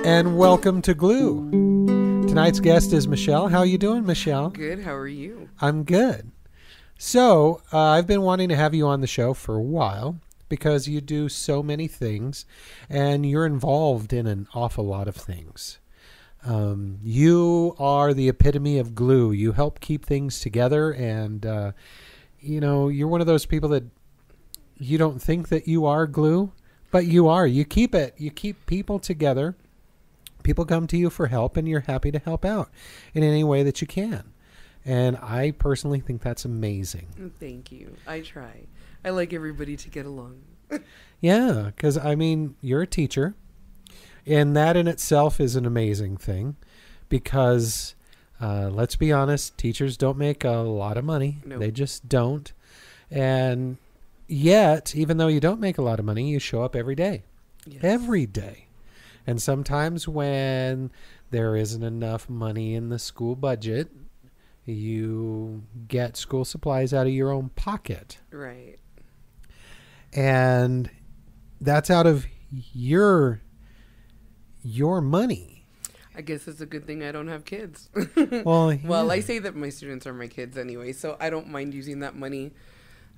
and welcome to Glue. Tonight's guest is Michelle. How are you doing, Michelle? Good. How are you? I'm good. So, I've been wanting to have you on the show for a while because you do so many things and you're involved in an awful lot of things. You are the epitome of glue. You help keep things together, and, you're one of those people that you don't think that you are glue, but you are. You keep it. You keep people together. People come to you for help, and you're happy to help out in any way that you can. And I personally think that's amazing. Thank you. I try. I like everybody to get along. Yeah, because, you're a teacher, and that in itself is an amazing thing because, let's be honest, teachers don't make a lot of money. Nope. They just don't. And yet, even though you don't make a lot of money, you show up every day. Yes. Every day. And sometimes when there isn't enough money in the school budget, you get school supplies out of your own pocket. Right. And that's out of your money. I guess it's a good thing I don't have kids. Well, Well, I say that my students are my kids anyway, so I don't mind using that money.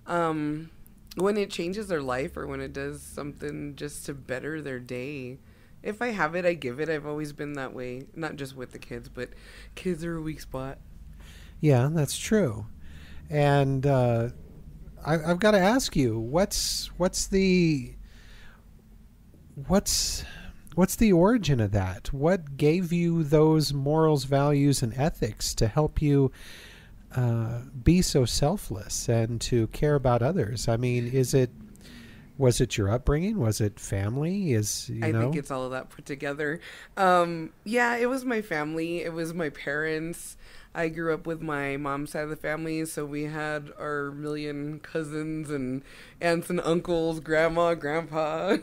When it changes their life or when it does something just to better their day, if I have it, I give it. I've always been that way, not just with the kids, but kids are a weak spot. Yeah, that's true. And I've got to ask you, what's the origin of that? What gave you those morals, values, and ethics to help you be so selfless and to care about others? Was it your upbringing? Was it family? I think it's all of that put together. Yeah, it was my family. It was my parents. I grew up with my mom's side of the family, so we had our million cousins and aunts and uncles, grandma, grandpa,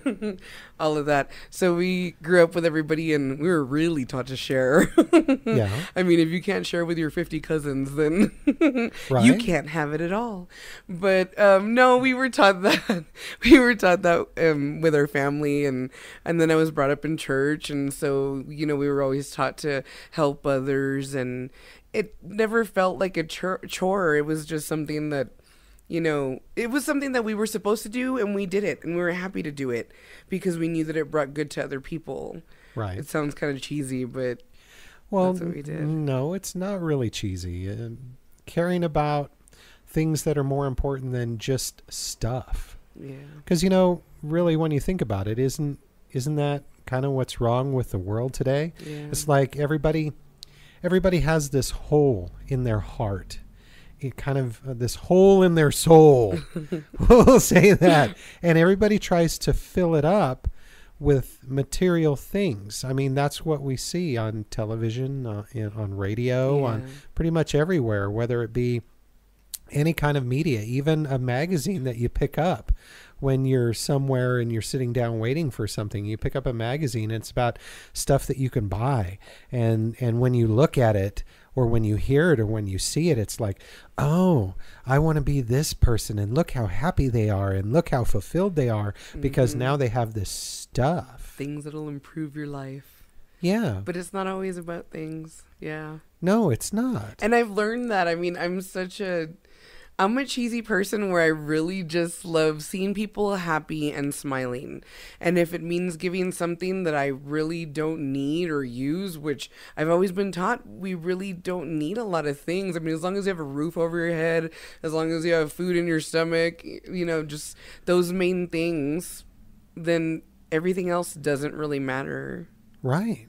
all of that. So we grew up with everybody, and we were really taught to share. Yeah. If you can't share with your 50 cousins, then Right. you can't have it at all. But no, we were taught that. We were taught that with our family, and then I was brought up in church, and so we were always taught to help others, and it never felt like a chore. It was just something that, it was something that we were supposed to do, and we did it, and we were happy to do it because we knew that it brought good to other people. Right. It sounds kind of cheesy, but Well, that's what we did. No, it's not really cheesy. Caring about things that are more important than just stuff. Yeah. Because, really, when you think about it, isn't that kind of what's wrong with the world today? Yeah. It's like everybody has this hole in their heart. It kind of this hole in their soul. We'll say that. And everybody tries to fill it up with material things. That's what we see on television, on radio, on pretty much everywhere, whether it be any kind of media, even a magazine that you pick up when you're somewhere and you're sitting down waiting for something. You pick up a magazine, and it's about stuff that you can buy. And when you look at it, or when you hear it, or when you see it, it's like, oh, I want to be this person, and look how happy they are, and look how fulfilled they are, because now they have this stuff. Things that'll improve your life. Yeah. But it's not always about things. Yeah. No, it's not. And I've learned that. I'm a cheesy person where I really just love seeing people happy and smiling. And if it means giving something that I really don't need or use, which I've always been taught, we really don't need a lot of things. As long as you have a roof over your head, as long as you have food in your stomach, just those main things, then everything else doesn't really matter. Right.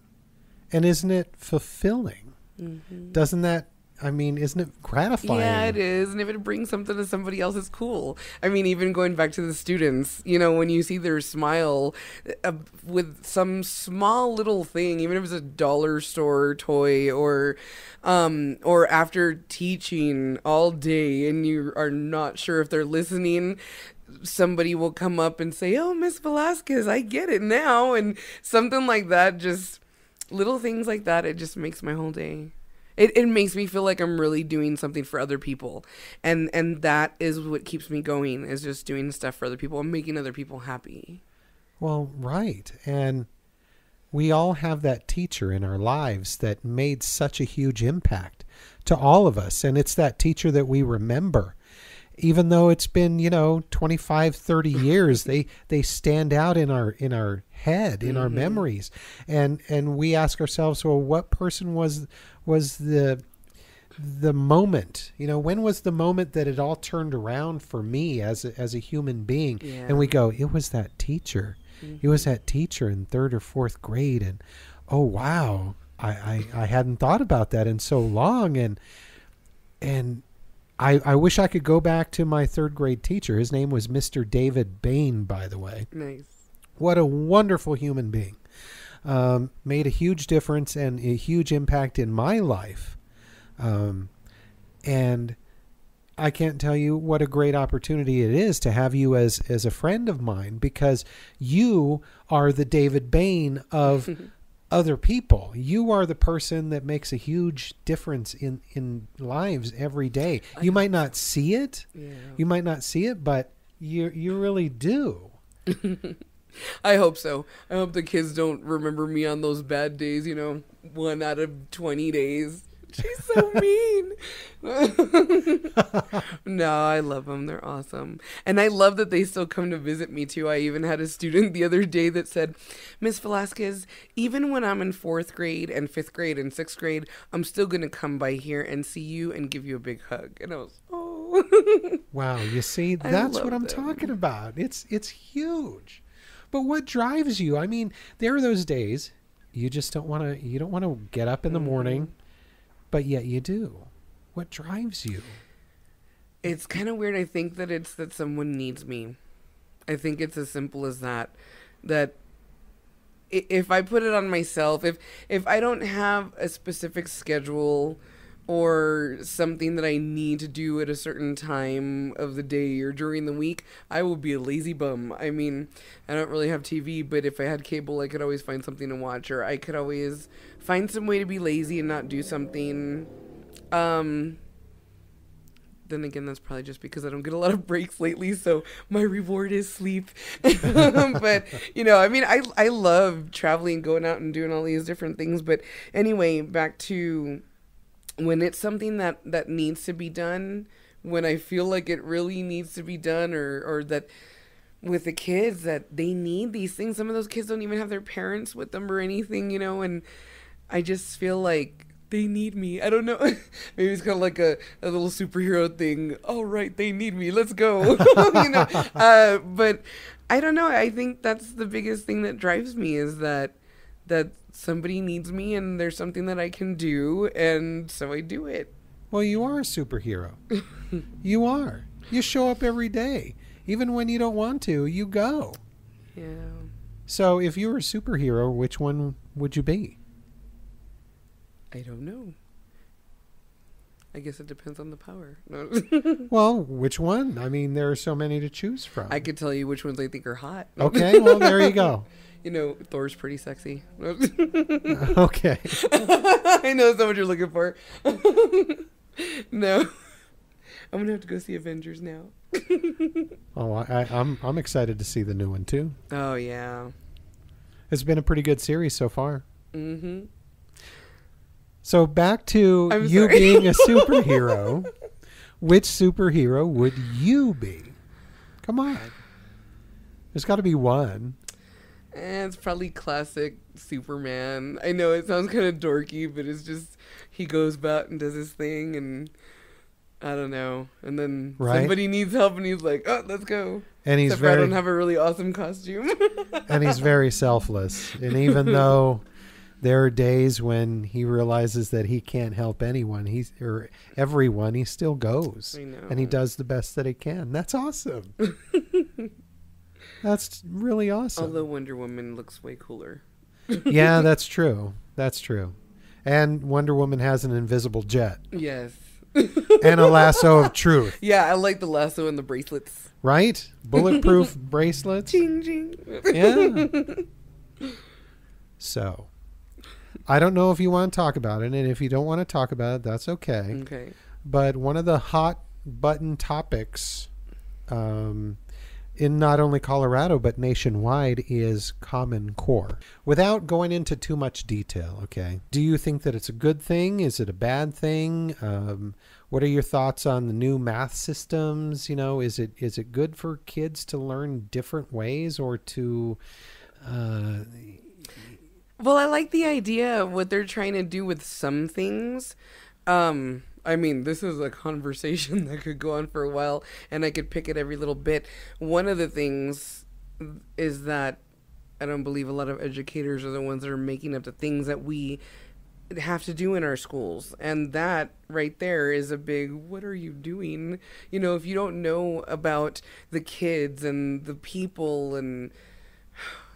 And isn't it fulfilling? Mm-hmm. Isn't it gratifying? Yeah, it is. And if it brings something to somebody else, it's cool. Even going back to the students, when you see their smile with some small little thing, even if it's a dollar store toy, or after teaching all day and you are not sure if they're listening, somebody will come up and say, "Oh, Miss Velasquez, I get it now." And something like that, just little things like that, it just makes my whole day. It makes me feel like I'm really doing something for other people. And that is what keeps me going, is just doing stuff for other people and making other people happy. Well, right. And we all have that teacher in our lives that made such a huge impact to all of us. And it's that teacher that we remember. Even though it's been, 25, 30 years, they stand out in our head, in our memories. And we ask ourselves, well, what person was the moment? When was the moment that it all turned around for me as a human being? Yeah. And we go, it was that teacher. It was that teacher in 3rd or 4th grade. And, oh, wow, I hadn't thought about that in so long. And I wish I could go back to my 3rd grade teacher. His name was Mr. David Bain, by the way. Nice. What a wonderful human being. Made a huge difference and a huge impact in my life. And I can't tell you what a great opportunity it is to have you as a friend of mine, because you are the David Bain of other people. You are the person that makes a huge difference in lives every day. You might not see it. Yeah. You might not see it, but you really do. I hope so. I hope the kids don't remember me on those bad days, 1 out of 20 days. She's so mean. No, I love them. They're awesome. And I love that they still come to visit me too. I even had a student the other day that said, Miss Velasquez, even when I'm in 4th grade and 5th grade and 6th grade, I'm still going to come by here and see you and give you a big hug. And I was, oh. Wow. You see, that's what I'm talking about. It's huge. But what drives you? I mean, there are those days you just don't want to get up in the morning. But yet you do. What drives you? It's kind of weird. I think that it's that someone needs me. I think it's as simple as that. That if I put it on myself, if I don't have a specific schedule or something that I need to do at a certain time of the day or during the week, I will be a lazy bum. I mean, I don't really have TV, but if I had cable, I could always find something to watch, or I could always find some way to be lazy and not do something. Then again, that's probably just because I don't get a lot of breaks lately, so my reward is sleep. But, I mean, I love traveling, going out and doing all these different things. But anyway, back to when it's something that needs to be done, when I feel like it really needs to be done, or that with the kids that they need these things. Some of those kids don't even have their parents with them or anything, and I just feel like they need me. I don't know. Maybe it's kind of like a little superhero thing. Oh, right, they need me. Let's go. But I don't know. I think that's the biggest thing that drives me, is that somebody needs me and there's something that I can do, and so I do it. Well, you are a superhero. You are. You show up every day. Even when you don't want to, you go. Yeah. So if you were a superhero, which one would you be? I don't know. I guess it depends on the power. Well, which one? I mean, there are so many to choose from. I could tell you which ones I think are hot. Okay, well, there you go. Thor's pretty sexy. Okay. I know that's not what you're looking for. No. I'm going to have to go see Avengers now. Oh, I'm excited to see the new one, too. Oh, yeah. It's been a pretty good series so far. Mm-hmm. So back to being a superhero. Which superhero would you be? Come on. There's got to be one. It's probably classic Superman. I know it sounds kind of dorky, but it's just he goes about and does his thing, and I don't know. And then somebody needs help, and he's like, "Oh, let's go." And he's I don't have a really awesome costume. And he's very selfless. And even though there are days when he realizes that he can't help anyone, everyone, he still goes. I know. And he does the best that he can. That's awesome. That's really awesome. Although Wonder Woman looks way cooler. Yeah, that's true. That's true. And Wonder Woman has an invisible jet. Yes. And a lasso of truth. Yeah, I like the lasso and the bracelets. Right? Bulletproof bracelets. Ching, ching. Yeah. So, I don't know if you want to talk about it, and if you don't want to talk about it, that's okay. Okay. But one of the hot button topics in not only Colorado but nationwide is Common Core. Without going into too much detail, okay, do you think that it's a good thing? Is it a bad thing? What are your thoughts on the new math systems? You know, is it good for kids to learn different ways or to... Well, I like the idea of what they're trying to do with some things. I mean, this is a conversation that could go on for a while, and I could pick at every little bit. One of the things is that I don't believe a lot of educators are the ones that are making up the things that we have to do in our schools. And that right there is a big, what are you doing? You know, if you don't know about the kids and the people, and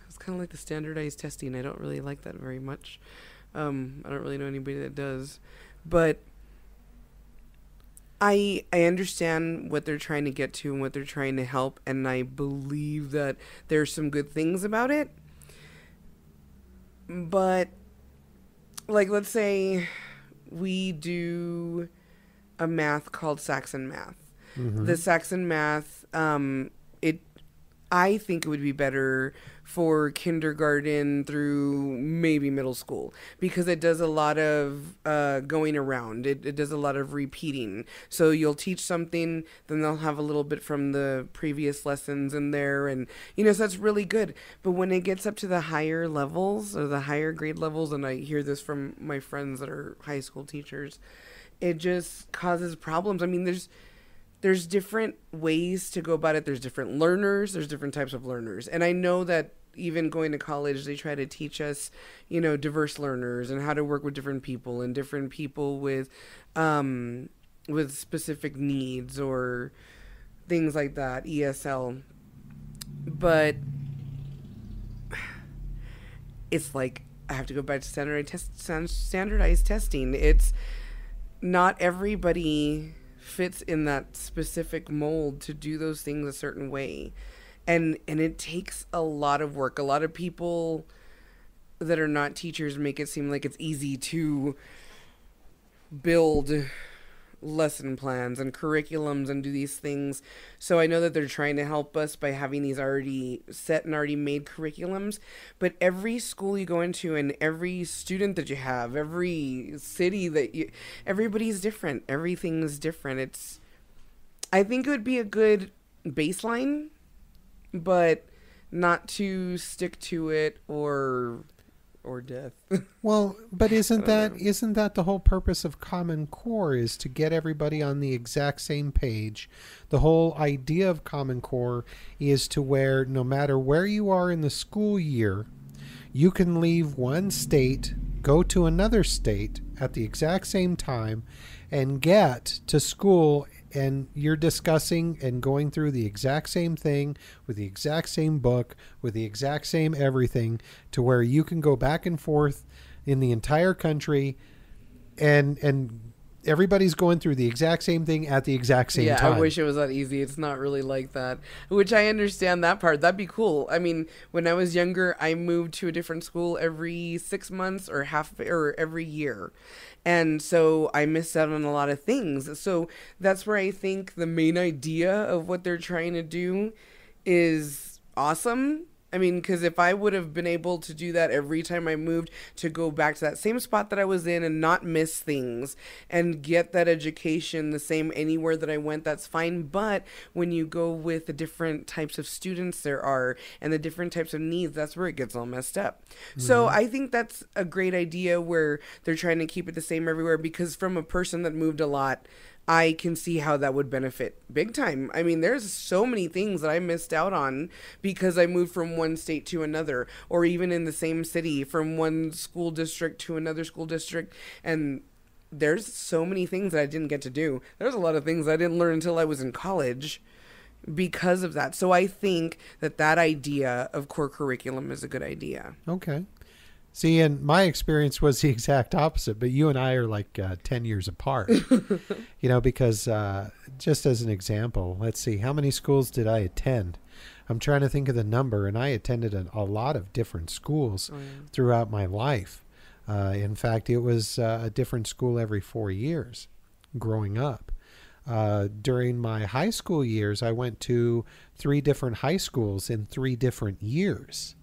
it's kind of like the standardized testing. I don't really like that very much. I don't really know anybody that does. But I understand what they're trying to get to and what they're trying to help, and I believe that there's some good things about it. But, like, let's say we do a math called Saxon Math. Mm-hmm. The Saxon Math, I think it would be better for kindergarten through maybe middle school, because it does a lot of going around. It does a lot of repeating. So you'll teach something, then they'll have a little bit from the previous lessons in there. And, you know, so that's really good. But when it gets up to the higher levels or the higher grade levels, and I hear this from my friends that are high school teachers, it just causes problems. I mean, there's different ways to go about it. There's different learners. There's different types of learners. And I know that even going to college, they try to teach us, you know, diverse learners and how to work with different people and different people with specific needs or things like that, ESL. But it's like, I have to go back to standardized testing. It's not everybody fits in that specific mold to do those things a certain way, and it takes a lot of work. A lot of people that are not teachers make it seem like it's easy to build lesson plans and curriculums and do these things. So I know that they're trying to help us by having these already set and already made curriculums, but every school you go into and every student that you have, every city that you, everybody's different. Everything's different. I think it would be a good baseline, but not to stick to it or death. Well, but isn't that the whole purpose of Common Core, is to get everybody on the exact same page? The whole idea of Common Core is to where no matter where you are in the school year, you can leave one state, go to another state at the exact same time, and get to school, and you're discussing and going through the exact same thing with the exact same book, with the exact same everything, to where you can go back and forth in the entire country, and everybody's going through the exact same thing at the exact same time. Yeah, I wish it was that easy. It's not really like that, which I understand that part. That'd be cool. I mean, when I was younger, I moved to a different school every 6 months or every year. And so I missed out on a lot of things. So that's where I think the main idea of what they're trying to do is awesome. I mean, because if I would have been able to do that every time I moved, to go back to that same spot that I was in and not miss things and get that education the same anywhere that I went, that's fine. But when you go with the different types of students there are and the different types of needs, that's where it gets all messed up. Mm-hmm. So I think that's a great idea where they're trying to keep it the same everywhere, because from a person that moved a lot, I can see how that would benefit big time. I mean, there's so many things that I missed out on because I moved from one state to another, or even in the same city from one school district to another school district. And there's so many things that I didn't get to do. There's a lot of things I didn't learn until I was in college because of that. So I think that idea of core curriculum is a good idea. Okay. See, and my experience was the exact opposite, but you and I are like 10 years apart, you know, because just as an example, let's see, how many schools did I attend? I'm trying to think of the number, and I attended a lot of different schools throughout my life. In fact, it was a different school every 4 years growing up. During my high school years, I went to 3 different high schools in 3 different years.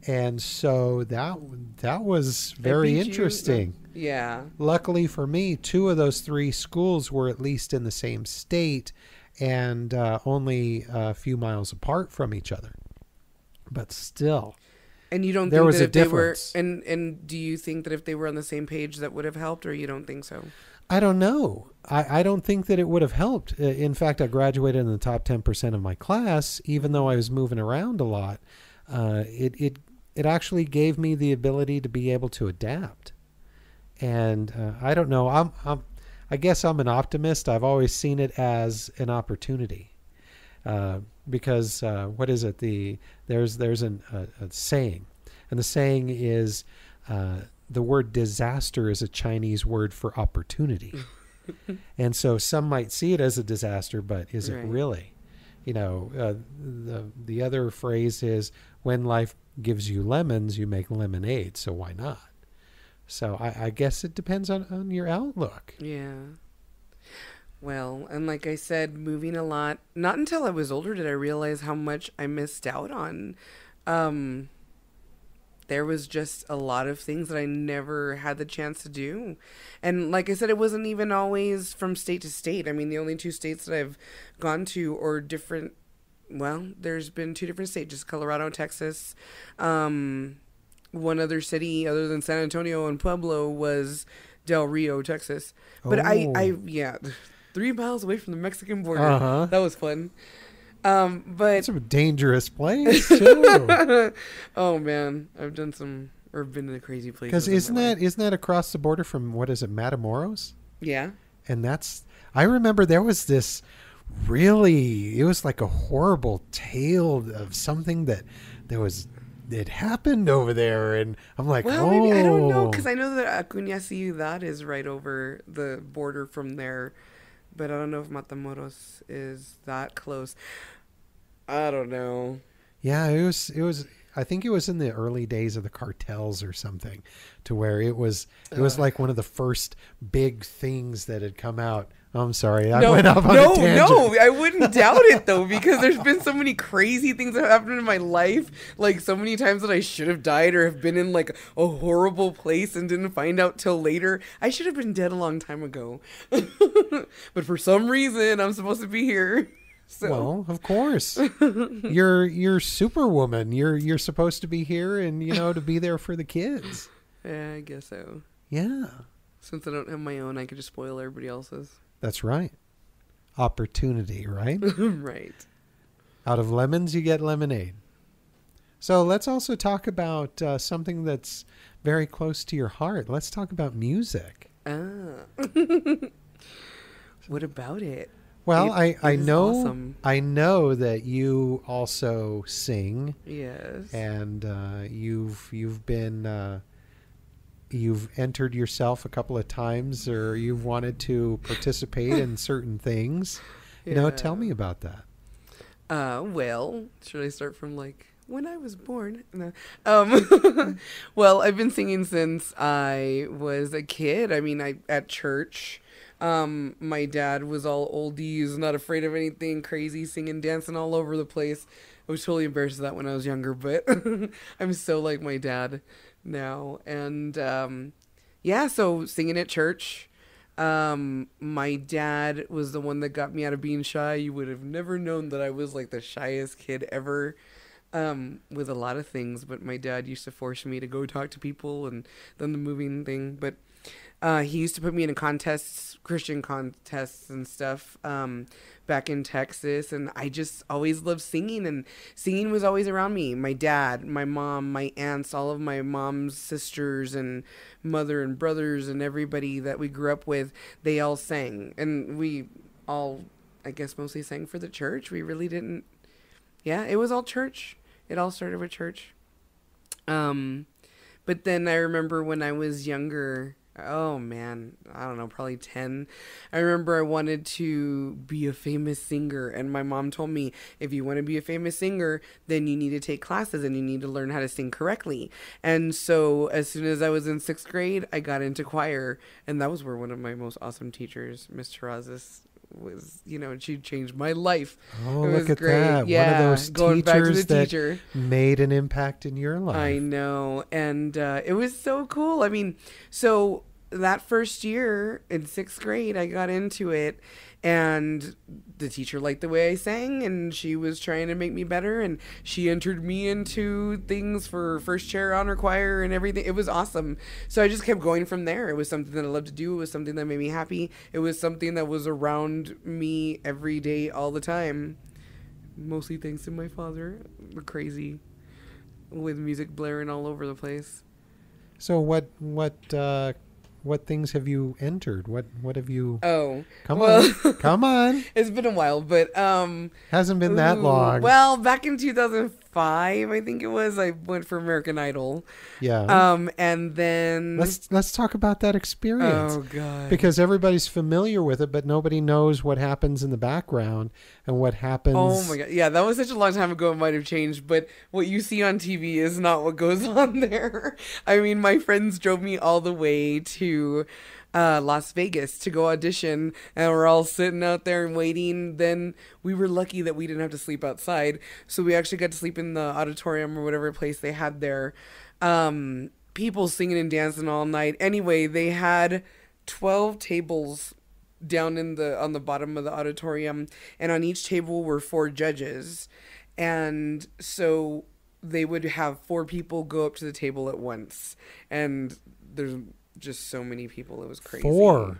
And so that was very interesting. Yeah. Luckily for me, 2 of those 3 schools were at least in the same state and only a few miles apart from each other. But still, and you don't there think was that a if they were, difference. and do you think that if they were on the same page that would have helped, or you don't think so? I don't know. I don't think that it would have helped. In fact, I graduated in the top 10% of my class, even though I was moving around a lot. It actually gave me the ability to be able to adapt. And I don't know. I guess I'm an optimist. I've always seen it as an opportunity. Because what is it? There's a saying, and the saying is the word disaster is a Chinese word for opportunity. And so some might see it as a disaster, but is it really? You know, the other phrase is, when life gives you lemons, you make lemonade. So why not? So I guess it depends on your outlook. Yeah. Well, and like I said, moving a lot. Not until I was older did I realize how much I missed out on. There was just a lot of things that I never had the chance to do. And like I said, it wasn't even always from state to state. I mean, the only 2 states that I've gone to are different. Well, there's been 2 different states, just Colorado and Texas. One other city other than San Antonio and Pueblo was Del Rio, Texas. But yeah, 3 miles away from the Mexican border. Uh-huh. That was fun. But it's a dangerous place too. Oh man, I've done some, or been in crazy places. Because isn't that across the border from, what is it, Matamoros? Yeah. And I remember there was this it was like a horrible tale of something that it happened over there, and I'm like, well, maybe, I don't know, because I know that Acuña Ciudad is right over the border from there. But I don't know if Matamoros is that close. I don't know. Yeah, it was. I think it was in the early days of the cartels or something, to where it was like one of the first big things that had come out. Oh, I'm sorry, I went off on a tangent. No, I wouldn't doubt it though, because there's been so many crazy things that have happened in my life, like so many times that I should have died or have been in like a horrible place and didn't find out till later. I should have been dead a long time ago, but for some reason I'm supposed to be here. So. Well, of course, you're Superwoman. You're supposed to be here, and to be there for the kids. Yeah, I guess so. Yeah. Since I don't have my own, I could just spoil everybody else's. That's right. Opportunity, right? Right. Out of lemons, you get lemonade. So let's also talk about something that's very close to your heart. Let's talk about music. What about it? Well, I know awesome. I know that you also sing. Yes. And you've been you've entered yourself a couple of times, or you've wanted to participate in certain things. Yeah. Tell me about that. Well, should I start from like when I was born? No. Well, I've been singing since I was a kid. I mean, at church. My dad was all oldies, not afraid of anything, crazy, singing, dancing all over the place. I was totally embarrassed of that when I was younger, but I'm so like my dad now. And so singing at church. My dad was the one that got me out of being shy. You would have never known that I was like the shyest kid ever with a lot of things, but my dad used to force me to go talk to people and then the moving thing. But he used to put me in contests, Christian contests and stuff, back in Texas. And I just always loved singing, and singing was always around me. My dad, my mom, my aunts, all of my mom's sisters and mother and brothers and everybody that we grew up with, they all sang. And we all, I guess, mostly sang for the church. We really didn't. Yeah, it was all church. It all started with church. But then I remember when I was younger, oh man, I don't know, probably 10. I remember I wanted to be a famous singer, and my mom told me, if you want to be a famous singer, then you need to take classes and you need to learn how to sing correctly. And so as soon as I was in 6th grade, I got into choir, and that was where one of my most awesome teachers, Miss Terrazas, was, she changed my life. Oh, It was look at great. that. Yeah, One of those going back to teachers the that teacher. made an impact in your life. I know. And it was so cool. I mean, so that first year in 6th grade, I got into it, and the teacher liked the way I sang, and she was trying to make me better, and she entered me into things for first chair honor choir and everything. It was awesome. So I just kept going from there. It was something that I loved to do. It was something that made me happy. It was something that was around me every day, all the time. Mostly thanks to my father. Crazy. With music blaring all over the place. So what things have you entered? What have you? Oh, come on. It's been a while, but Hasn't been that long. Well, back in 2005, I think it was, I went for American Idol. Yeah. And then Let's talk about that experience. Oh God. Because everybody's familiar with it, but nobody knows what happens in the background and what happens. Oh my God. Yeah, that was such a long time ago. It might have changed, but what you see on TV is not what goes on there. I mean, my friends drove me all the way to Las Vegas to go audition, and we're all sitting out there and waiting. Then we were lucky that we didn't have to sleep outside, so we actually got to sleep in the auditorium or whatever place they had there. People singing and dancing all night. Anyway, they had 12 tables down on the bottom of the auditorium, and on each table were 4 judges, and so they would have 4 people go up to the table at once, and there's just so many people. It was crazy.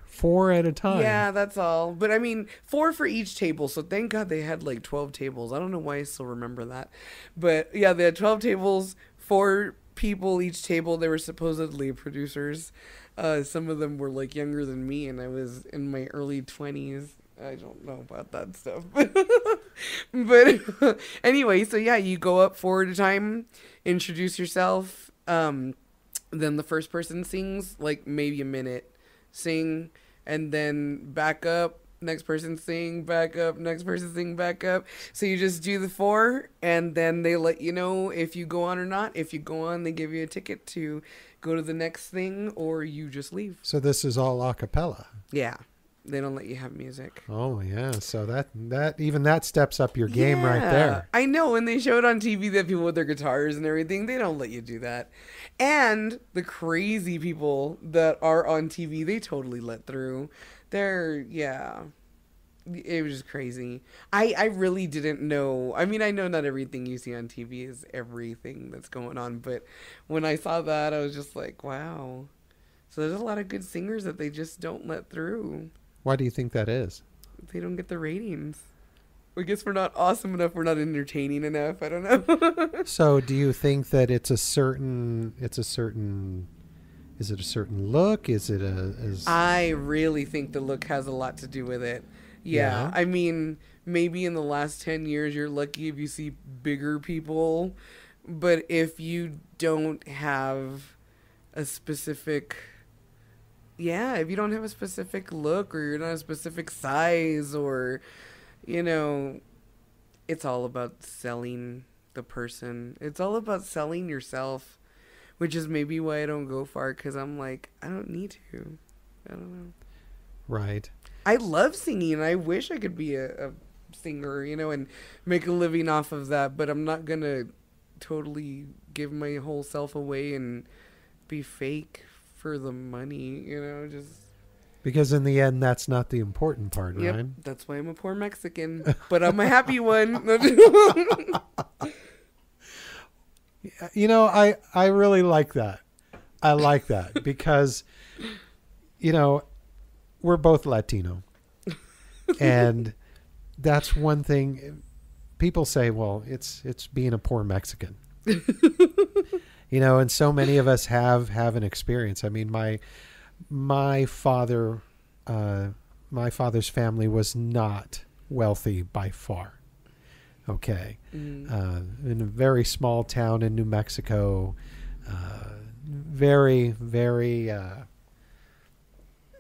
4 at a time. Yeah, that's all. But I mean, 4 for each table. So thank God they had like 12 tables. I don't know why I still remember that. But yeah, they had 12 tables, 4 people each table. They were supposedly producers. Some of them were like younger than me, and I was in my early 20s. I don't know about that stuff. But anyway, so yeah, you go up 4 at a time, introduce yourself. Then the first person sings like maybe a minute, sing, and then back up, next person sing, back up, next person sing, back up. So you just do the 4, and then they let you know if you go on or not. If you go on, they give you a ticket to go to the next thing, or you just leave. So this is all a cappella. Yeah. They don't let you have music. Oh yeah, so that steps up your game right there. I know. When they showed on TV that people with their guitars and everything, they don't let you do that. And the crazy people that are on TV, they totally let through. It was just crazy. I really didn't know. I mean, I know not everything you see on TV is everything that's going on, but when I saw that, I was just like, wow. So there's a lot of good singers that they just don't let through. Why do you think that is? They don't get the ratings. I guess we're not awesome enough. We're not entertaining enough. I don't know. So do you think that is it a certain look? Is it I really think the look has a lot to do with it. Yeah. I mean, maybe in the last 10 years, you're lucky if you see bigger people. But if you don't have a specific... Yeah, if you don't have a specific look, or you're not a specific size, or, it's all about selling the person. It's all about selling yourself, which is maybe why I don't go far, because I'm like, I don't need to. I don't know. Right. I love singing. I wish I could be a singer, and make a living off of that, but I'm not going to totally give my whole self away and be fake for the money, just... Because in the end, that's not the important part, yep, right? That's why I'm a poor Mexican, but I'm a happy one. I really like that. I like that because, we're both Latino. And that's one thing people say, well, it's being a poor Mexican. And so many of us have an experience. I mean, my father's family was not wealthy by far. Okay. In a very small town in New Mexico, very, very,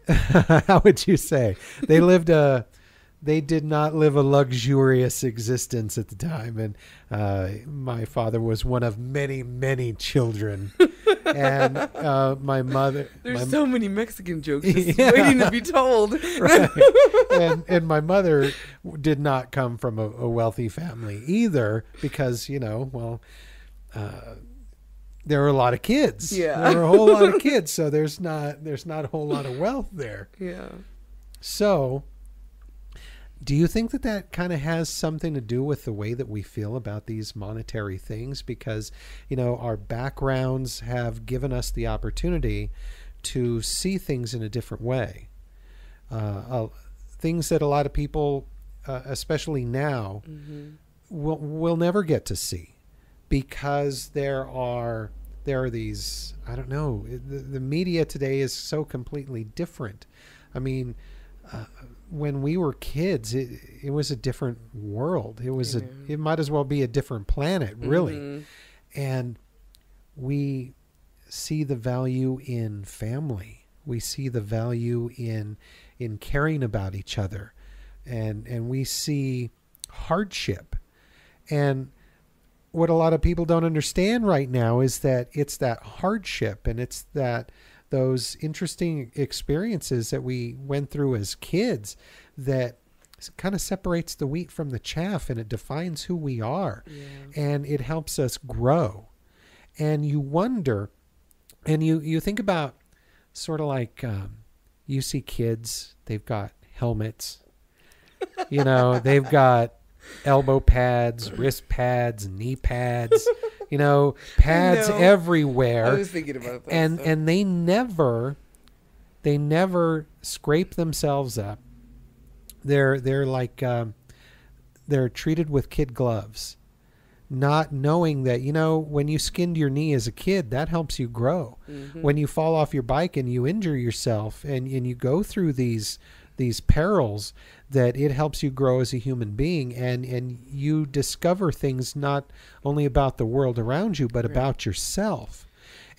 how would you say? They lived a they did not live a luxurious existence at the time. And my father was one of many, many children. And my mother... There's so many Mexican jokes just waiting to be told. Right. And my mother did not come from a wealthy family either because, there were a lot of kids. Yeah. There were a whole lot of kids. So there's not a whole lot of wealth there. Yeah. So do you think that kind of has something to do with the way that we feel about these monetary things? Because, our backgrounds have given us the opportunity to see things in a different way. Things that a lot of people, especially now, will never get to see because there are these, I don't know, the media today is so completely different. I mean, when we were kids, it was a different world. It might as well be a different planet, really. And we see the value in family. We see the value in caring about each other, and we see hardship. And what a lot of people don't understand right now is that it's that hardship and it's those interesting experiences that we went through as kids that kind of separates the wheat from the chaff, and it defines who we are. And it helps us grow. And you wonder, and you think about sort of like, you see kids, they've got helmets, they've got elbow pads, wrist pads, knee pads, pads everywhere. I was thinking about that. And they never scrape themselves up. They're like they're treated with kid gloves, not knowing that, when you skinned your knee as a kid, that helps you grow. When you fall off your bike and you injure yourself and you go through these perils, that it helps you grow as a human being, and you discover things not only about the world around you, but about yourself.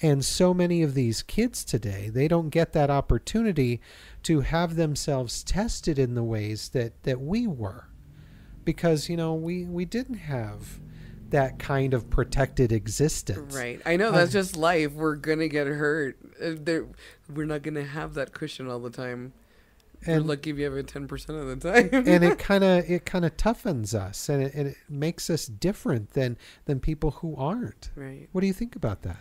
And so many of these kids today, they don't get that opportunity to have themselves tested in the ways that we were, because, we didn't have that kind of protected existence. Right. I know, that's just life. We're going to get hurt. We're not going to have that cushion all the time. And we're lucky if you have it 10% of the time. And it kind of toughens us, and it makes us different than people who aren't. Right. What do you think about that?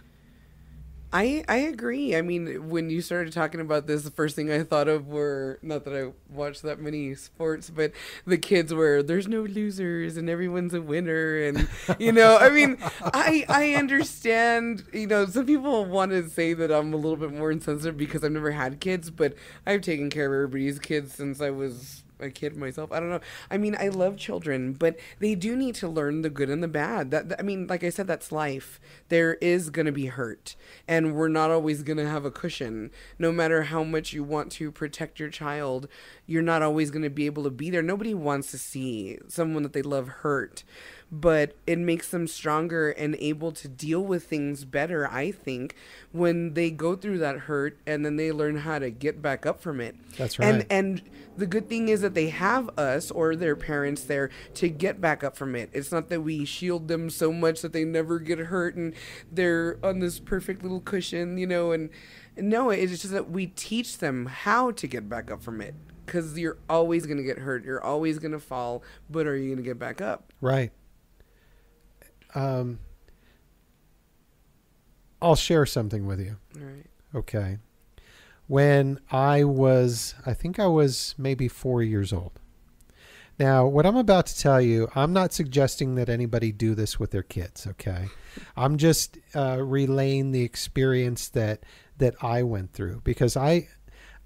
I agree. I mean, when you started talking about this, the first thing I thought of were, not that I watch that many sports, but the kids where there's no losers and everyone's a winner. And, I mean, I understand, some people want to say that I'm a little bit more insensitive because I've never had kids, but I've taken care of everybody's kids since I was a kid myself. I don't know. I mean, I love children, but they do need to learn the good and the bad. I mean, like I said, that's life. There is going to be hurt, and we're not always going to have a cushion. No matter how much you want to protect your child, you're not always going to be able to be there. Nobody wants to see someone that they love hurt, but it makes them stronger and able to deal with things better, I think, when they go through that hurt and then they learn how to get back up from it. That's right. And the good thing is that they have us or their parents there to get back up from it. It's not that we shield them so much that they never get hurt and they're on this perfect little cushion, and no, it's just that we teach them how to get back up from it, because you're always going to get hurt. You're always going to fall, but are you going to get back up? Right. I'll share something with you. All right. Okay. When I think I was maybe 4 years old. Now, what I'm about to tell you, I'm not suggesting that anybody do this with their kids, okay? I'm just relaying the experience that I went through, because I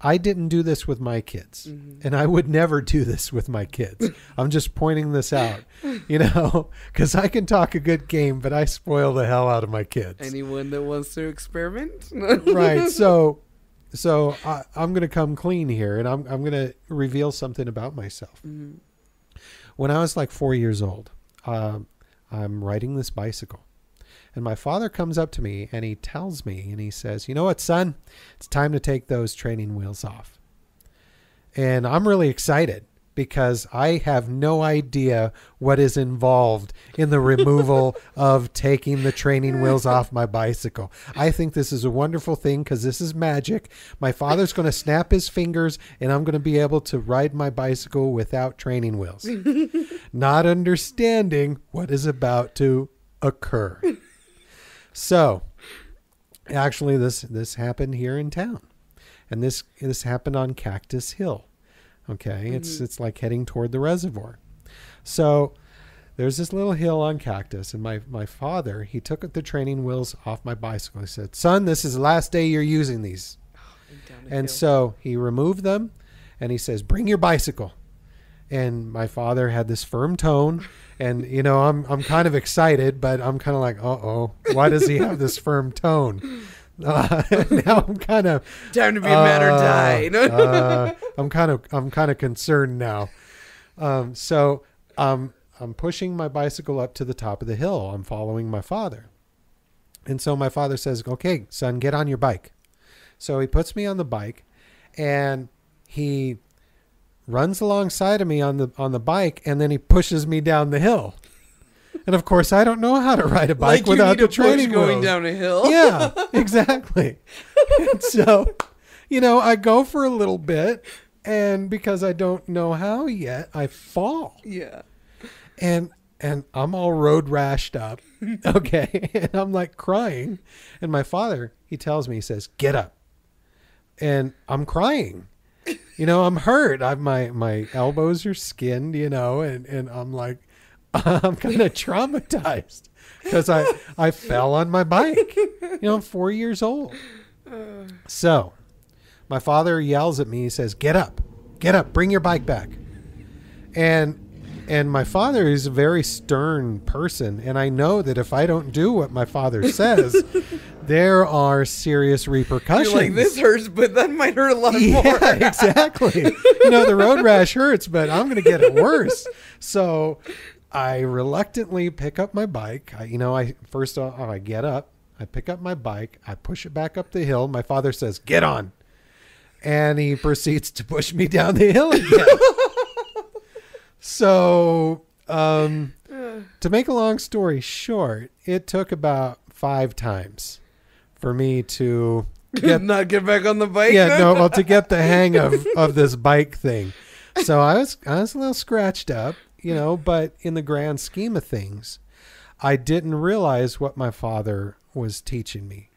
didn't do this with my kids, and I would never do this with my kids. I'm just pointing this out, because I can talk a good game, but I spoil the hell out of my kids. Anyone that wants to experiment? Right. So I'm going to come clean here, and I'm going to reveal something about myself. Mm-hmm. When I was like 4 years old, I'm riding this bicycle. And my father comes up to me and he tells me, and he says, "You know what, son? It's time to take those training wheels off." And I'm really excited because I have no idea what is involved in the removal of taking the training wheels off my bicycle. I think this is a wonderful thing because this is magic. My father's going to snap his fingers and I'm going to be able to ride my bicycle without training wheels. Not understanding what is about to occur. So, actually, this happened here in town. And this happened on Cactus Hill. Okay, it's like heading toward the reservoir. So there's this little hill on Cactus, and my father, he took the training wheels off my bicycle. He said, "Son, this is the last day you're using these." And so he removed them, and he says, "Bring your bicycle." And my father had this firm tone, and I'm kind of excited, but I'm kind of like, uh-oh, why does he have this firm tone? Now I'm kind of time to be a man or die. I'm kind of concerned now. So I'm pushing my bicycle up to the top of the hill. I'm following my father, and so my father says, "Okay, son, get on your bike." So he puts me on the bike, and he runs alongside of me on the bike, and then he pushes me down the hill. And of course, I don't know how to ride a bike without the training wheels. Going down a hill. Yeah, exactly. And so, I go for a little bit, and because I don't know how yet, I fall. Yeah. And I'm all road rashed up. Okay. And I'm like crying. And my father, he tells me, he says, "Get up." And I'm crying. I'm hurt. My elbows are skinned, and I'm like, I'm kind of traumatized because I fell on my bike. I'm 4 years old. So my father yells at me. He says, get up, bring your bike back. And my father is a very stern person. And I know that if I don't do what my father says, there are serious repercussions. You're like, this hurts, but that might hurt a lot more. Yeah, exactly. The road rash hurts, but I'm going to get it worse. So I reluctantly pick up my bike. I get up, I pick up my bike, I push it back up the hill. My father says, "Get on." And he proceeds to push me down the hill again. So, to make a long story short, it took about 5 times for me to not get back on the bike. Yeah, no, well, to get the hang of this bike thing. So I was a little scratched up. But in the grand scheme of things, I didn't realize what my father was teaching me.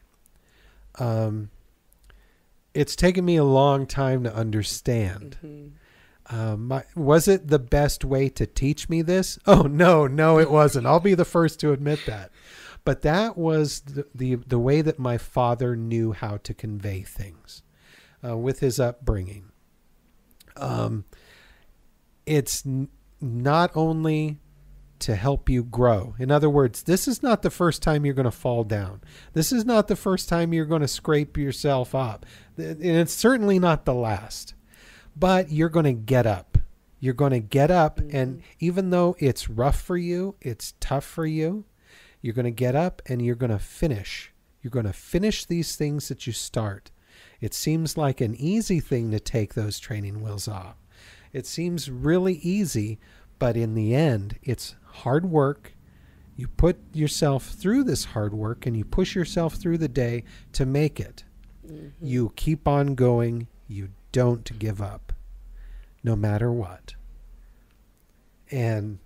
It's taken me a long time to understand. Mm-hmm. Was it the best way to teach me this? Oh, no, it wasn't. I'll be the first to admit that. But that was the way that my father knew how to convey things with his upbringing. It's not only to help you grow. In other words, this is not the first time you're going to fall down. This is not the first time you're going to scrape yourself up. And it's certainly not the last. But you're going to get up. You're going to get up, and even though it's rough for you, it's tough for you, you're going to get up and you're going to finish. You're going to finish these things that you start. It seems like an easy thing to take those training wheels off. It seems really easy, but in the end, it's hard work. You put yourself through this hard work and you push yourself through the day to make it. Mm-hmm. You keep on going. You don't give up, no matter what. And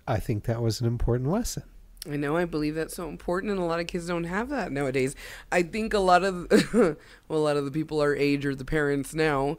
I think that was an important lesson. I know. I believe that's so important, and a lot of kids don't have that nowadays. I think a lot of the people our age or the parents now,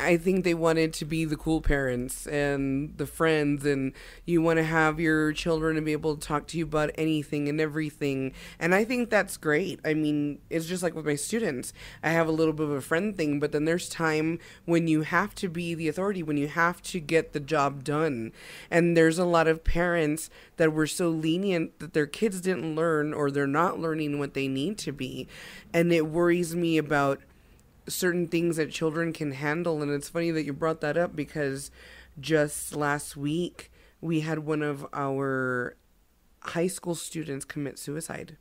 I think they wanted to be the cool parents and the friends, and you want to have your children to be able to talk to you about anything and everything. And I think that's great. I mean, it's just like with my students. I have a little bit of a friend thing, but then there's time when you have to be the authority, when you have to get the job done. And there's a lot of parents that were so lenient that their kids didn't learn, or they're not learning what they need to be. And it worries me about certain things that children can handle. And it's funny that you brought that up, because just last week we had one of our high school students commit suicide.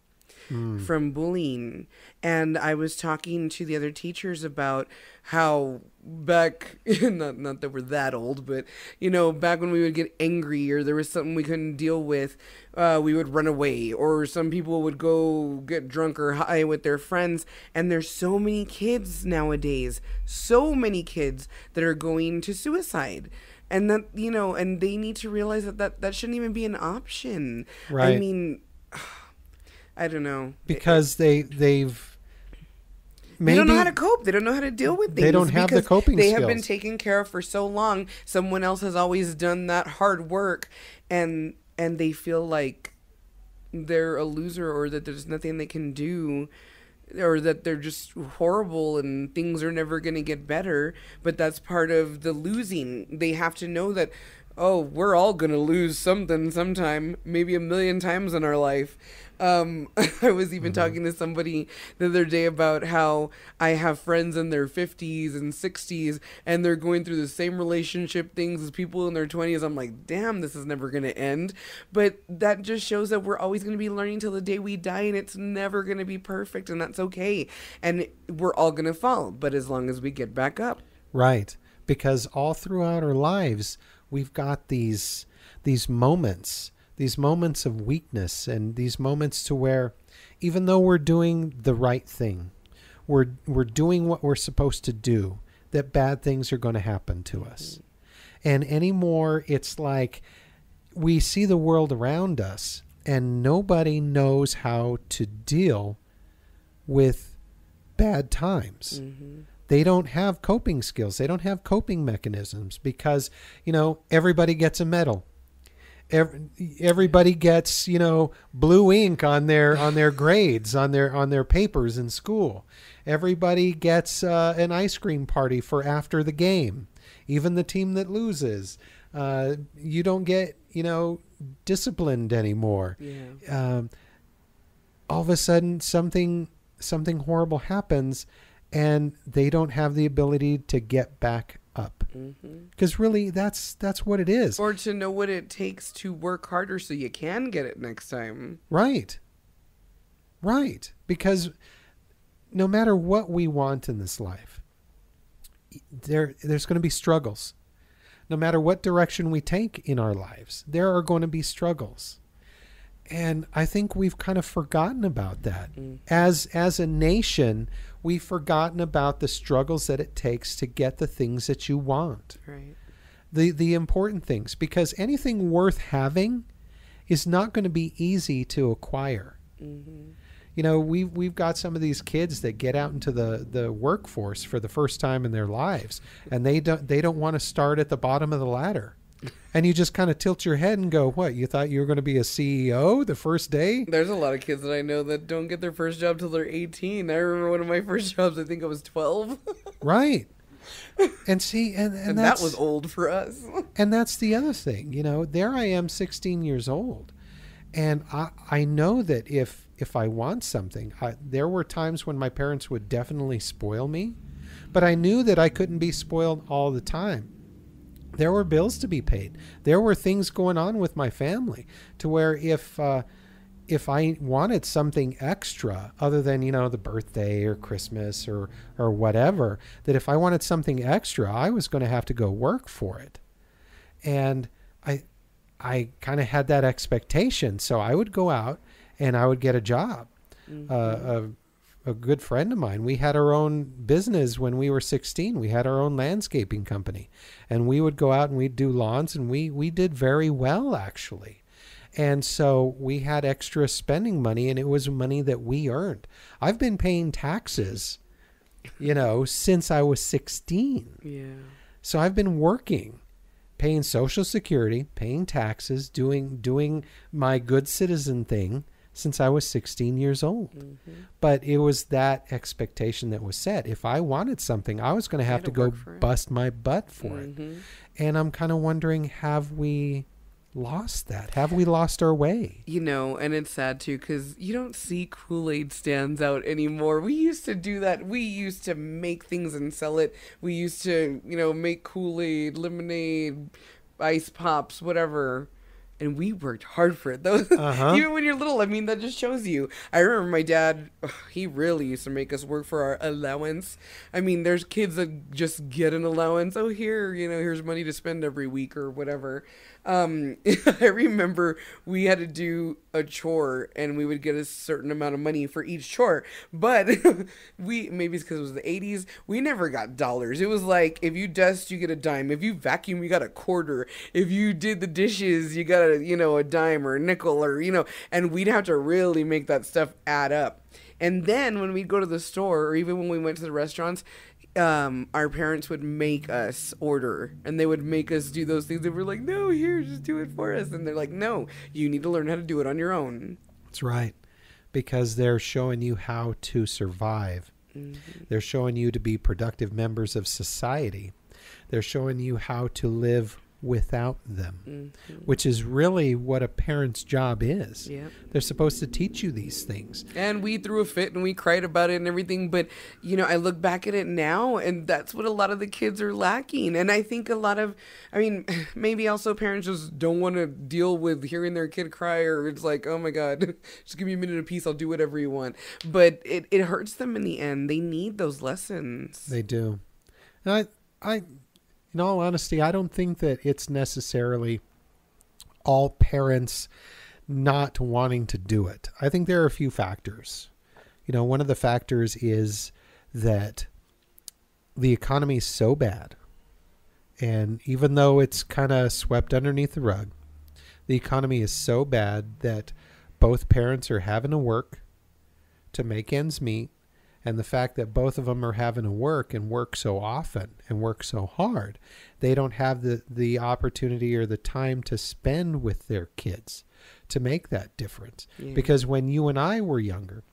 from bullying. And I was talking to the other teachers about how back, not that we're that old, but, you know, back when we would get angry or there was something we couldn't deal with, we would run away, or some people would go get drunk or high with their friends. And there's so many kids nowadays, so many kids that are going to suicide. And that, you know, and they need to realize that shouldn't even be an option. Right. I mean, I don't know. Because they've maybe, they don't know how to cope. They don't know how to deal with things. They don't have the coping they skills. Have been taken care of for so long. Someone else has always done that hard work, and they feel like they're a loser, or that there's nothing they can do, or that they're just horrible and things are never going to get better. But that's part of the losing. They have to know that, oh, we're all going to lose something sometime, maybe 1,000,000 times in our life. I was even talking to somebody the other day about how I have friends in their 50s and 60s, and they're going through the same relationship things as people in their 20s. I'm like, damn, this is never going to end. But that just shows that we're always going to be learning till the day we die, and it's never going to be perfect, and that's okay. And we're all going to fall, but as long as we get back up. Right. Because all throughout our lives, we've got these moments of weakness, and these moments to where, even though we're doing the right thing, we're doing what we're supposed to do, that bad things are going to happen to us. And anymore, it's like we see the world around us, and nobody knows how to deal with bad times. They don't have coping skills. They don't have coping mechanisms because, you know, everybody gets a medal. Everybody gets, you know, blue ink on their grades, on their papers in school. Everybody gets an ice cream party for after the game. Even the team that loses. You don't get, you know, disciplined anymore. Yeah. All of a sudden, something horrible happens, and they don't have the ability to get back up. Because really, that's what it is. Or to know what it takes to work harder so you can get it next time. Right. Because no matter what we want in this life, there's going to be struggles. No matter what direction we take in our lives, there are going to be struggles. And I think we've kind of forgotten about that. As a nation, we've forgotten about the struggles that it takes to get the things that you want. Right. The important things, because anything worth having is not going to be easy to acquire. You know, we've got some of these kids that get out into the workforce for the first time in their lives, and they don't want to start at the bottom of the ladder. And you just kind of tilt your head and go, what, you thought you were going to be a CEO the first day? There's a lot of kids that I know that don't get their first job till they're 18. I remember one of my first jobs, I think I was 12. Right. And see, and that was old for us. And that's the other thing, you know, there I am 16 years old. And I know that if I want something, there were times when my parents would definitely spoil me, but I knew that I couldn't be spoiled all the time. There were bills to be paid. There were things going on with my family to where if I wanted something extra other than, you know, the birthday or Christmas or whatever, that if I wanted something extra, I was going to have to go work for it. And I kind of had that expectation. So I would go out and I would get a job. A good friend of mine, we had our own business when we were 16. We had our own landscaping company, and we would go out and we'd do lawns, and we did very well, actually. And so we had extra spending money, and it was money that we earned. I've been paying taxes, you know, since I was 16. Yeah. So I've been working, paying Social Security, paying taxes, doing my good citizen thing since I was 16 years old. But it was that expectation that was set. If I wanted something, I was going to have to go bust my butt for it. And I'm kind of wondering, have we lost that? Have we lost our way? You know, and it's sad too, because you don't see Kool-Aid stands out anymore. We used to do that. We used to make things and sell it. We used to, you know, make Kool-Aid, lemonade, ice pops, whatever. And we worked hard for it, though. Uh-huh. Even when you're little, I mean, that just shows you. I remember my dad, he really used to make us work for our allowance. I mean, there's kids that just get an allowance. Oh, here, here's money to spend every week or whatever. I remember we had to do a chore and we would get a certain amount of money for each chore. But maybe it's because it was the 80s, we never got dollars. It was like, if you dust, you get a dime. If you vacuum, you got a quarter. If you did the dishes, you got a dime or a nickel and we'd have to really make that stuff add up. And then when we'd go to the store, or even when we went to the restaurants, our parents would make us order, and they would make us do those things. And we're like, no, here, just do it for us. And they're like, no, you need to learn how to do it on your own. That's right. Because they're showing you how to survive. Mm-hmm. They're showing you to be productive members of society. They're showing you how to live without them, which is really what a parent's job is. Yep. They're supposed to teach you these things. And we threw a fit and we cried about it and everything. But, I look back at it now, and that's what a lot of the kids are lacking. And I think maybe also parents just don't want to deal with hearing their kid cry, or it's like, oh my God, just give me a minute of peace. I'll do whatever you want. But it hurts them in the end. They need those lessons. They do. And I in all honesty, I don't think that it's necessarily all parents not wanting to do it. I think there are a few factors. One of the factors is that the economy is so bad. And even though it's kind of swept underneath the rug, the economy is so bad that both parents are having to work to make ends meet. And the fact that both of them are having to work and work so often and work so hard, they don't have the opportunity or the time to spend with their kids to make that difference. Yeah. Because when you and I were younger,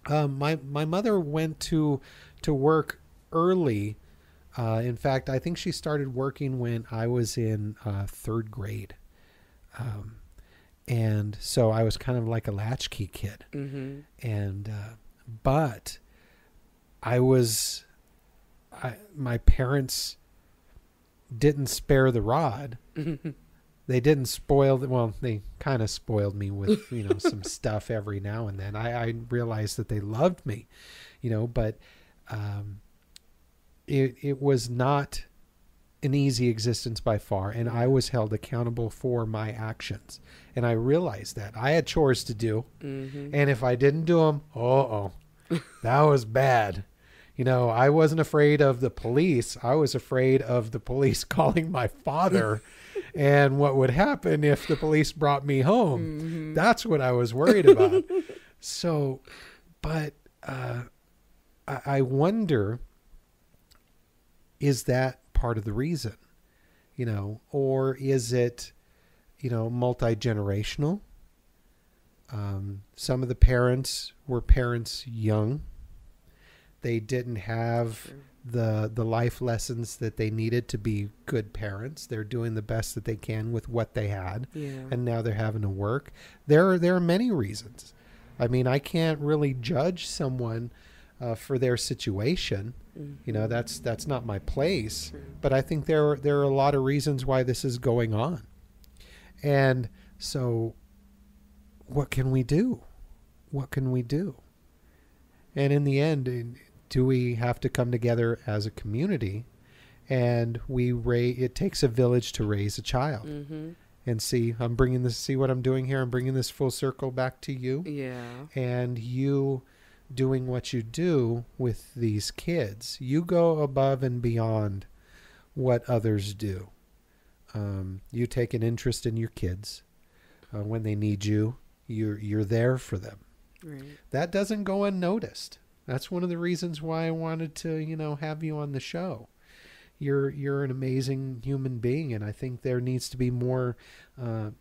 my mother went to work early. In fact, I think she started working when I was in third grade. And so I was kind of like a latchkey kid. Mm-hmm. And but my parents didn't spare the rod. They didn't spoil they kind of spoiled me with, some stuff every now and then. I realized that they loved me, but it was not an easy existence by far. And I was held accountable for my actions. And I realized that I had chores to do. Mm-hmm. And if I didn't do them, that was bad. I wasn't afraid of the police. I was afraid of the police calling my father and what would happen if the police brought me home. Mm-hmm. That's what I was worried about. So, but I wonder, is that part of the reason? Or is it, multi-generational? Some of the parents were parents young. They didn't have the life lessons that they needed to be good parents. They're doing the best that they can with what they had. Yeah. And now they're having to work. There are many reasons. I mean, I can't really judge someone for their situation. Mm-hmm. That's not my place. True. But I think there are a lot of reasons why this is going on. And so what can we do? What can we do? And in the end, do we have to come together as a community and it takes a village to raise a child? Mm-hmm. And see what I'm doing here? I'm bringing this full circle back to you. Yeah. And you doing what you do with these kids. You go above and beyond what others do. You take an interest in your kids. When they need you, you're there for them. Right. That doesn't go unnoticed. That's one of the reasons why I wanted to, have you on the show. You're an amazing human being, and I think there needs to be more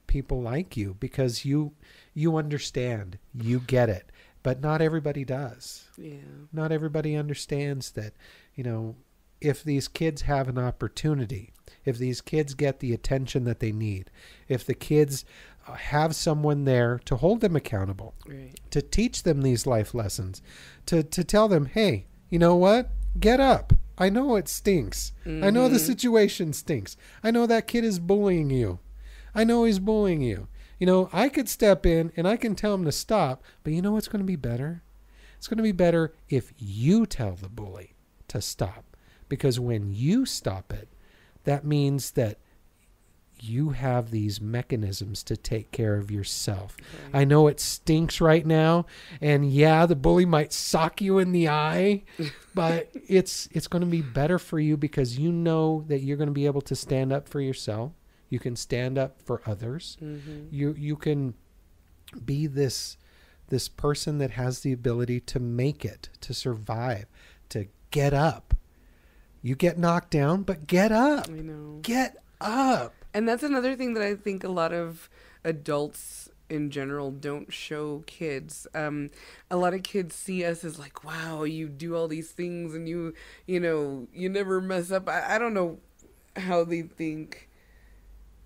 people like you, because you understand, you get it, but not everybody does. Yeah. Not everybody understands that, if these kids have an opportunity, if these kids get the attention that they need, if the kids have someone there to hold them accountable, right, to teach them these life lessons, to tell them, hey, you know what? Get up. I know it stinks. Mm-hmm. I know the situation stinks. I know that kid is bullying you. I know he's bullying you. You know, I could step in and I can tell him to stop, but you know what's going to be better? It's going to be better if you tell the bully to stop. Because when you stop it, that means that you have these mechanisms to take care of yourself. Okay. I know it stinks right now, and yeah, the bully might sock you in the eye, but it's going to be better for you because you know that you're going to be able to stand up for yourself. You can stand up for others. Mm-hmm. You can be this person that has the ability to make it, to survive, to get up. You get knocked down, but get up. I know. Get up. And that's another thing that I think a lot of adults in general don't show kids. A lot of kids see us as like, wow, you do all these things and you know, you never mess up. I don't know how they think.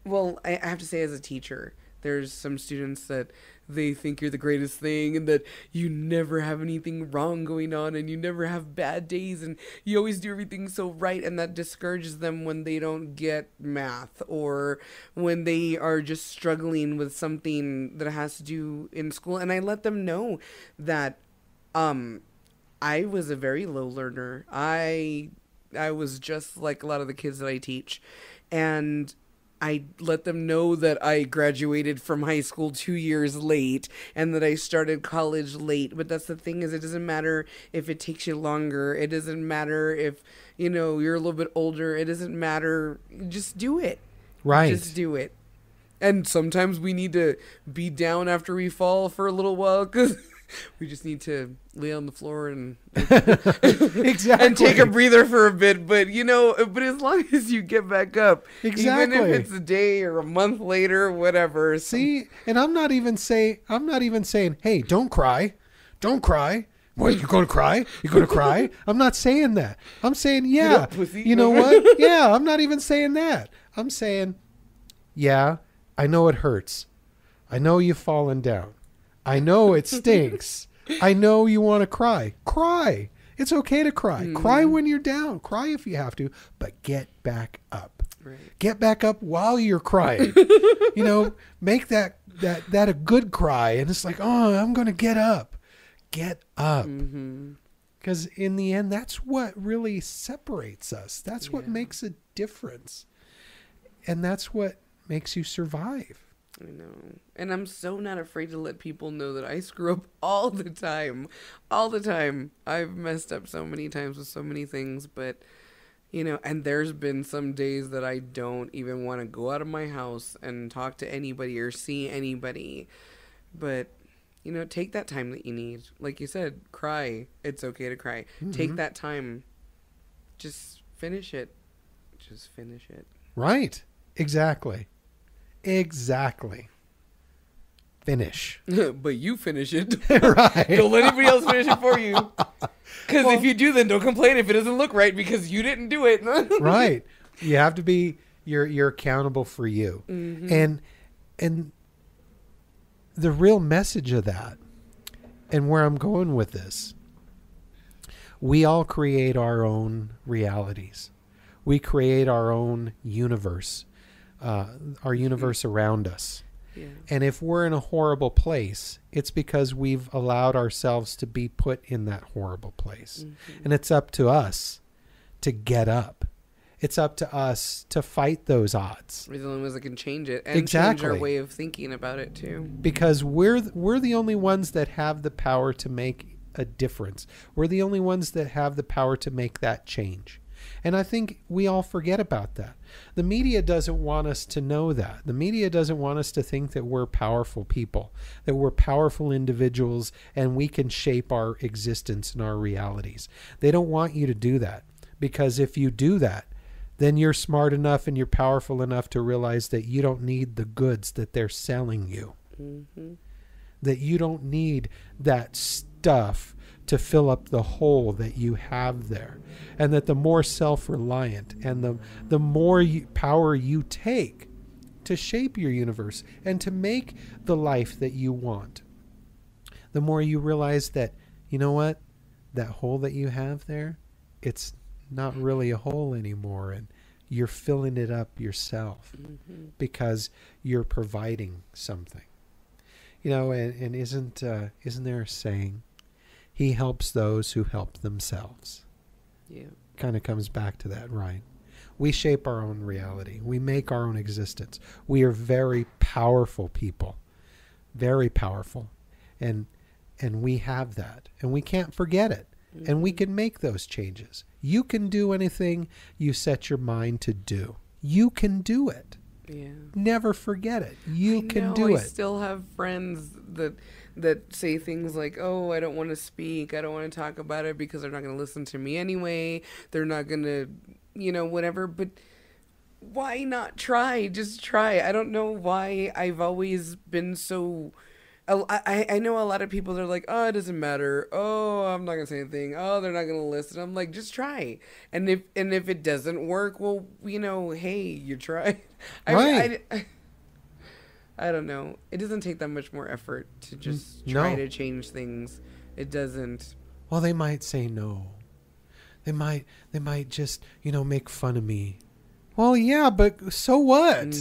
Well, I have to say, as a teacher, there's some students that they think you're the greatest thing and that you never have anything wrong going on and you never have bad days and you always do everything so right, and that discourages them when they don't get math or when they are just struggling with something that has to do in school. And I let them know that I was a very low learner. I was just like a lot of the kids that I teach, and I let them know that I graduated from high school 2 years late and that I started college late. But that's the thing, is it doesn't matter if it takes you longer. It doesn't matter if, you know, you're a little bit older. It doesn't matter. Just do it. Right. Just do it. And sometimes we need to be down after we fall for a little while because we just need to lay on the floor and exactly, and take a breather for a bit. But you know, but as long as you get back up, exactly, even if it's a day or a month later, whatever. See, and I'm not even saying, hey, don't cry. What, you going to cry? You going to cry? I'm not saying that. I'm saying, yeah, you know what? Yeah, I'm not even saying that. I'm saying, yeah, I know it hurts. I know you've fallen down. I know it stinks. I know you want to cry. Cry. It's okay to cry. Mm. Cry when you're down. Cry if you have to, but get back up. Right. Get back up while you're crying. You know, make that a good cry. And it's like, oh, I'm going to get up. Get up. Because in the end, that's what really separates us. That's what makes a difference. And that's what makes you survive. I know. And I'm so not afraid to let people know that I screw up all the time. All the time. I've messed up so many times with so many things, but, you know, and there's been some days that I don't even want to go out of my house and talk to anybody or see anybody. But, you know, take that time that you need. Like you said, cry. It's okay to cry. Mm-hmm. Take that time. Just finish it. Just finish it. Right. Exactly. Finish. But you finish it. Right. Don't let anybody else finish it for you. Because if you do, then don't complain if it doesn't look right because you didn't do it. Right. You have to be, you're accountable for you. Mm-hmm. And the real message of that, and where I'm going with this, we all create our own realities. We create our own universe. Our universe around us. Yeah. And if we're in a horrible place, it's because we've allowed ourselves to be put in that horrible place. Mm-hmm. And it's up to us to get up. It's up to us to fight those odds. We're the only ones that can change it and change our way of thinking about it too. Because we're the only ones that have the power to make a difference. We're the only ones that have the power to make that change. And I think we all forget about that. The media doesn't want us to know that. The media doesn't want us to think that we're powerful people, that we're powerful individuals, and we can shape our existence and our realities. They don't want you to do that, because if you do that, then you're smart enough and you're powerful enough to realize that you don't need the goods that they're selling you. Mm-hmm. That you don't need that stuff to fill up the hole that you have there. And that the more self-reliant and the more power you take to shape your universe and to make the life that you want, the more you realize that, you know what, that hole that you have there, it's not really a hole anymore, and you're filling it up yourself because you're providing something. You know, and isn't there a saying, he helps those who help themselves? Yeah. Kind of comes back to that, right? We shape our own reality. We make our own existence. We are very powerful people. Very powerful. And we have that. And we can't forget it. And we can make those changes. You can do anything you set your mind to do. You can do it. Yeah. Never forget it. You can do I it. still have friends that say things like, "Oh, I don't want to speak. I don't want to talk about it because they're not going to listen to me anyway. They're not going to, whatever." But why not try? Just try. I don't know why I've always been so... I know a lot of people, they're like, "Oh, it doesn't matter. Oh, I'm not going to say anything. Oh, they're not going to listen." I'm like, just try. And if it doesn't work, well, hey, you tried. Right. I don't know. It doesn't take that much more effort to just try to change things. It doesn't. Well, they might say no. They might just, make fun of me. Well, yeah, but so what?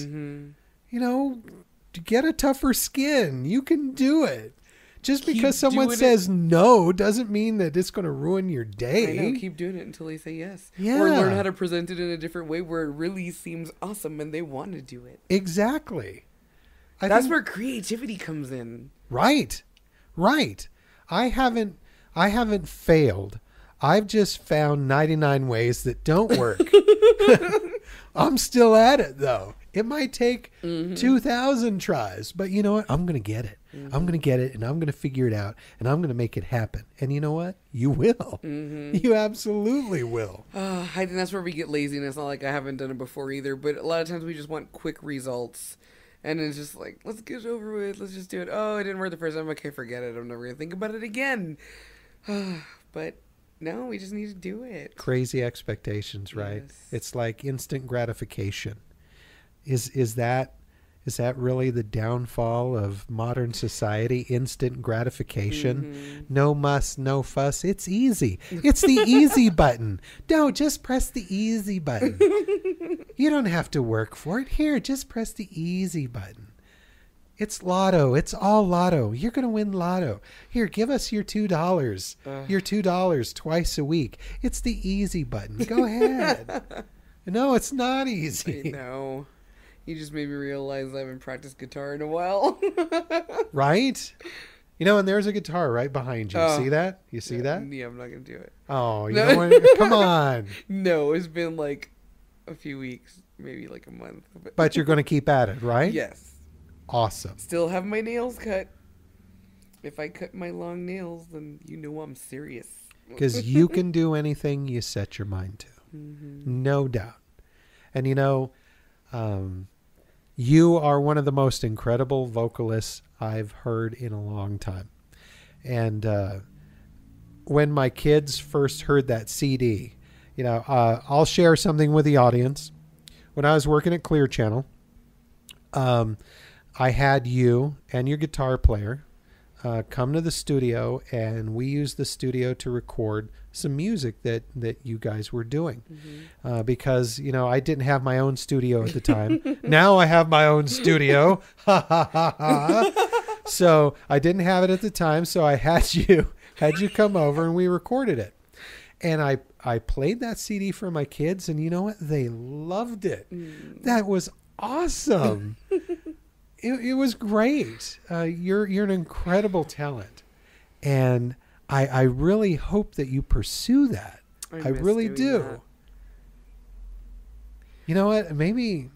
Get a tougher skin. You can do it. Just because someone says no doesn't mean that it's going to ruin your day. I know. Keep doing it until they say yes. Yeah. Or learn how to present it in a different way where it really seems awesome and they want to do it. Exactly. That's where creativity comes in. Right. I haven't failed. I've just found 99 ways that don't work. I'm still at it, though. It might take 2,000 tries, but you know what? I'm going to get it. I'm going to get it, and I'm going to figure it out, and I'm going to make it happen. And you know what? You will. You absolutely will. I think that's where we get laziness. Not like I haven't done it before either, but a lot of times we just want quick results. And it's just like, let's get it over with. Let's just do it. Oh, it didn't work the first time. Okay, forget it. I'm never going to think about it again. But no, we just need to do it. Crazy expectations, right? Yes. It's like instant gratification. Is that really the downfall of modern society? Instant gratification? No muss, no fuss. It's easy. It's the easy button. No, just press the easy button. You don't have to work for it. Here, just press the easy button. It's lotto. It's all lotto. You're going to win lotto. Here, give us your $2. Your $2 twice a week. It's the easy button. Go ahead. No, it's not easy. I know. You just made me realize I haven't practiced guitar in a while. Right? And there's a guitar right behind you. See that? You see that? Yeah, I'm not going to do it. Oh, you don't want to? Come on. No, it's been like a few weeks, maybe like a month. But you're going to keep at it, right? Yes. Awesome. Still have my nails cut. If I cut my long nails, then I'm serious. Because you can do anything you set your mind to. No doubt. And you are one of the most incredible vocalists I've heard in a long time. And when my kids first heard that CD, I'll share something with the audience. When I was working at Clear Channel, I had you and your guitar player come to the studio, and we used the studio to record some music that you guys were doing. Because, I didn't have my own studio at the time. Now I have my own studio. So I didn't have it at the time. So I had you come over and we recorded it. And I played that CD for my kids, and you know what? They loved it. That was awesome. It was great. You're an incredible talent, and I really hope that you pursue that. I really do. That. You know what? Maybe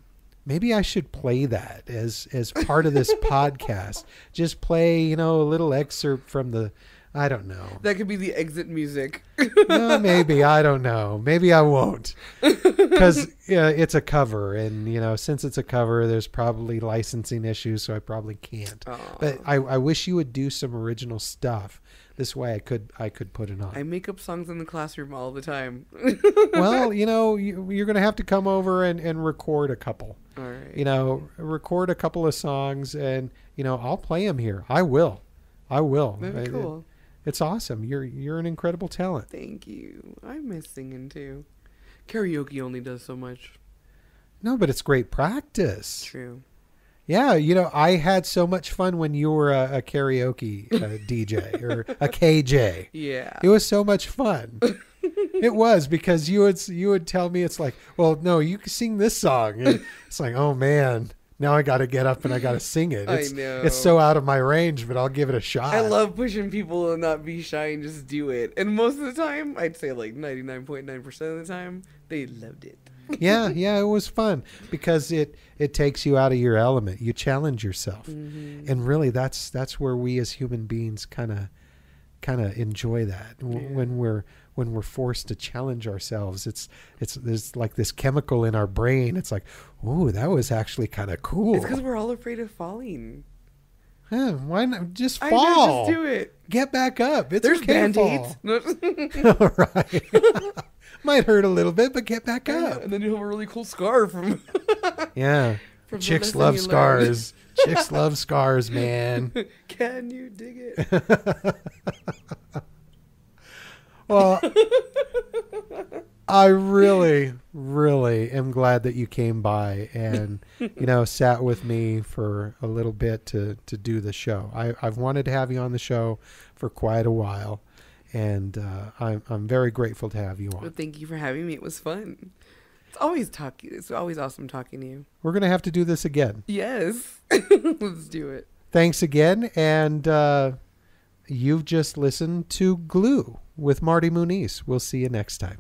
I should play that as part of this podcast. Just play, a little excerpt from the. I don't know. That could be the exit music. No, maybe. I don't know. Maybe I won't. Because it's a cover. And, since it's a cover, there's probably licensing issues, so I probably can't. Aww. But I wish you would do some original stuff. This way I could put it on. I make up songs in the classroom all the time. Well, you're going to have to come over and record a couple. All right. Record a couple of songs, and, I'll play them here. I will. That'd be cool. It's awesome. You're an incredible talent. Thank you. I miss singing too. Karaoke only does so much. No, but it's great practice. True. Yeah, I had so much fun when you were a karaoke DJ or a KJ. Yeah. It was so much fun. It was, because you would tell me, it's like, well, no, you can sing this song. And it's like, oh man, now I got to get up and I got to sing it. I know. It's so out of my range, but I'll give it a shot. I love pushing people and not be shy and just do it. And most of the time, I'd say like 99.9% of the time, they loved it. Yeah, it was fun because it takes you out of your element. You challenge yourself. Mm-hmm. And really that's where we as human beings kind of enjoy that. When we're forced to challenge ourselves. There's like this chemical in our brain. It's like, ooh, that was actually kind of cool. It's because we're all afraid of falling. Why not just fall? I know, just do it. Get back up. There's okay Band-Aids. All right. Might hurt a little bit, but get back up. And then you have a really cool scar from... Yeah. From Chicks love scars. Chicks love scars, man. Can you dig it? Well, I really, really am glad that you came by and, sat with me for a little bit to do the show. I've wanted to have you on the show for quite a while, and I'm very grateful to have you on. Well, thank you for having me. It was fun. It's always awesome talking to you. We're going to have to do this again. Yes. Let's do it. Thanks again, and you've just listened to Glue with Marty Muniz. We'll see you next time.